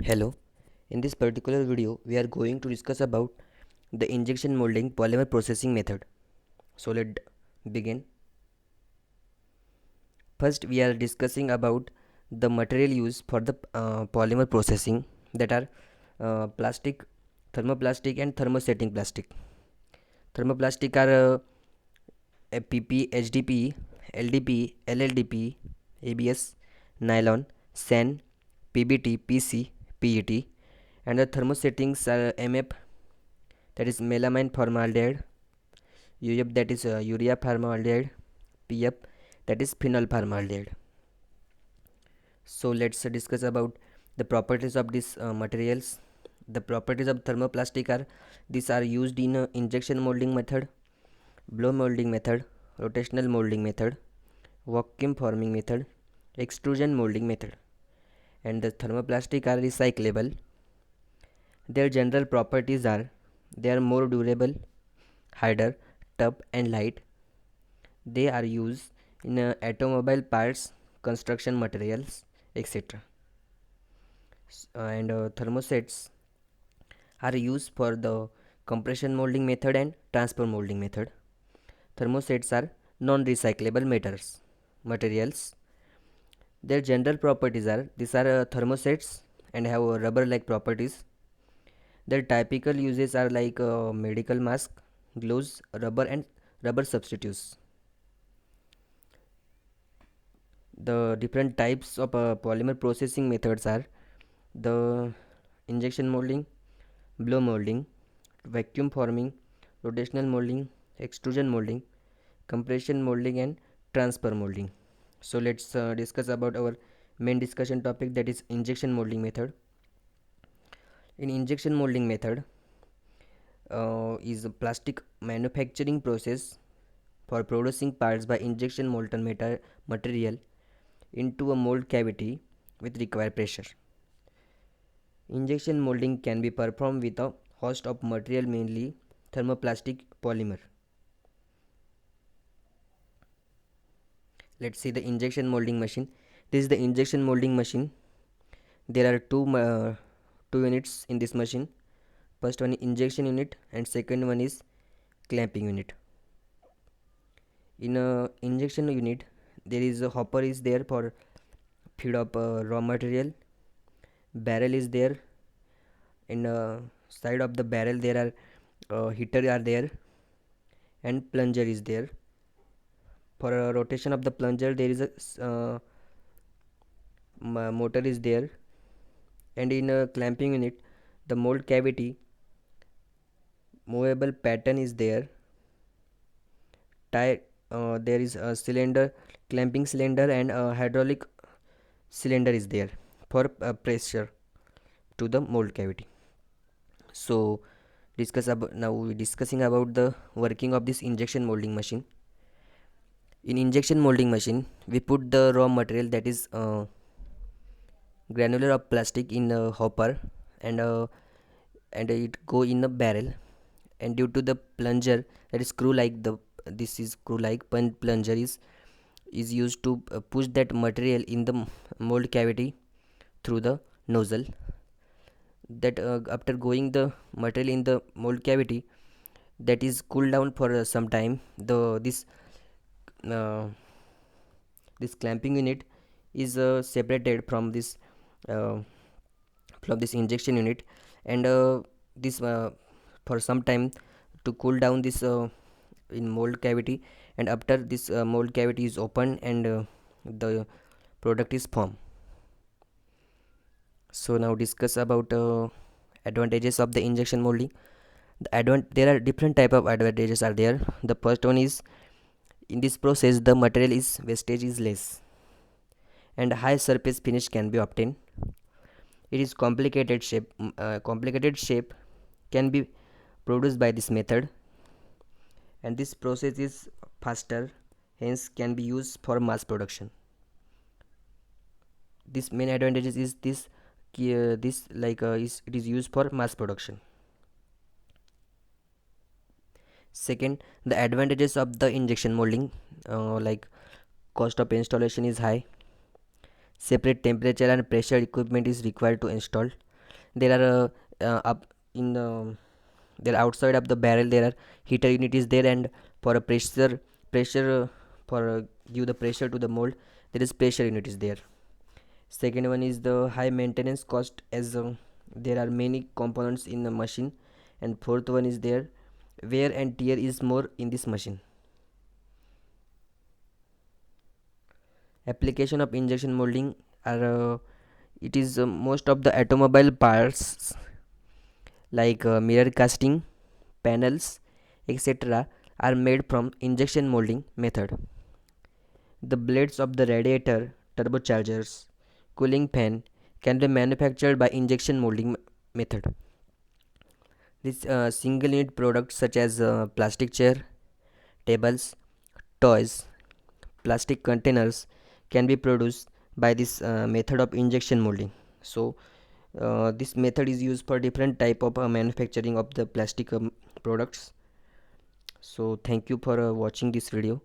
Hello, in this particular video we are going to discuss about the injection molding polymer processing method. So let's begin. First we are discussing about the material used for the polymer processing, that are plastic, thermoplastic and thermosetting plastic. Thermoplastic are PP, HDPE, LDPE, LLDPE, ABS, nylon, SAN, PBT, PC, PET, and the thermosettings are MF, that is melamine formaldehyde, UF, that is urea formaldehyde, PF, that is phenol formaldehyde. So let's discuss about the properties of these materials. The properties of thermoplastic are: these are used in injection molding method, blow molding method, rotational molding method, vacuum forming method, extrusion molding method. And the thermoplastic are recyclable. Their general properties are: they are more durable, harder, tough and light. They are used in automobile parts, construction materials, etc. And thermosets are used for the compression molding method and transfer molding method. Thermosets are non-recyclable materials. Their general properties are: these are thermosets and have rubber-like properties. Their typical uses are like medical mask, gloves, rubber and rubber substitutes. The different types of polymer processing methods are the injection molding, blow molding, vacuum forming, rotational molding, extrusion molding, compression molding and transfer molding. So let's discuss about our main discussion topic, that is injection molding method. In injection molding method is a plastic manufacturing process for producing parts by injection molten material into a mold cavity with required pressure. Injection molding can be performed with a host of material, mainly thermoplastic polymer. Let's see the injection molding machine. This is the injection molding machine. There are two units in this machine. First one is injection unit and second one is clamping unit. In a injection unit, there is a hopper is there for feed of raw material. Barrel is there. In side of the barrel there are heater are there, and plunger is there. For rotation of the plunger there is a motor is there. And in a clamping unit, the mold cavity movable pattern is there. There is a cylinder, clamping cylinder, and a hydraulic cylinder is there for pressure to the mold cavity. So now we discussing about the working of this injection molding machine. In injection molding machine, we put the raw material, that is granular of plastic, in a hopper, and it go in a barrel. And due to the plunger, that is screw like, the this is screw like plunger is used to push that material in the mold cavity through the nozzle. That after going the material in the mold cavity, that is cooled down for some time. Uh, this clamping unit is separated uh, from this injection unit, and this for some time to cool down this in mold cavity. And after this mold cavity is open, and the product is formed. So now discuss about advantages of the injection molding. There are different type of advantages are there. The first one is, in this process the material is wastage is less and high surface finish can be obtained. It is complicated shape can be produced by this method, and this process is faster, hence can be used for mass production. This main advantages is this like it is used for mass production. Second, the advantages of the injection molding, like cost of installation is high, separate temperature and pressure equipment is required to install, There are up in the there outside of the barrel there are heater unit is there, and for a pressure for give the pressure to the mold, there is pressure unit is there. Second one is the high maintenance cost, as there are many components in the machine. And fourth one is there, wear and tear is more in this machine. Application of injection molding are it is most of the automobile parts like mirror casting, panels, etc. are made from injection molding method. The blades of the radiator, turbochargers, cooling fan can be manufactured by injection molding method. This single unit products such as plastic chair, tables, toys, plastic containers can be produced by this method of injection molding. So this method is used for different type of manufacturing of the plastic products. So thank you for watching this video.